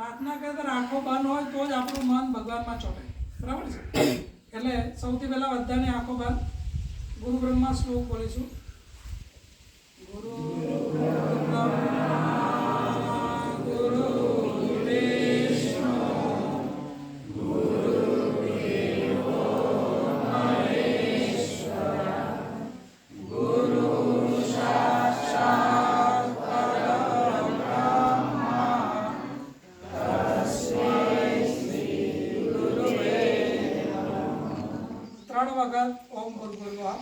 પ્રાર્થના કરતા આંખો બંધ હોય તો જ આપણું મન ભગવાનમાં ચોટે, બરાબર છે? એટલે સૌથી પહેલા બધાની આંખો બંધ, ગુરુ બ્રહ્મા શ્લોક બોલીશું. ગુરુ બ્રહ્મા ગુરુ વિષ્ણુ ગુરુદેવો મહેશ્વર ગુરુ સાક્ષાત પરબ્રહ્મા તસ્મૈ શ્રી ગુરુવે નમઃ. 3 વખત ઓમ ભૂર્ભુવઃ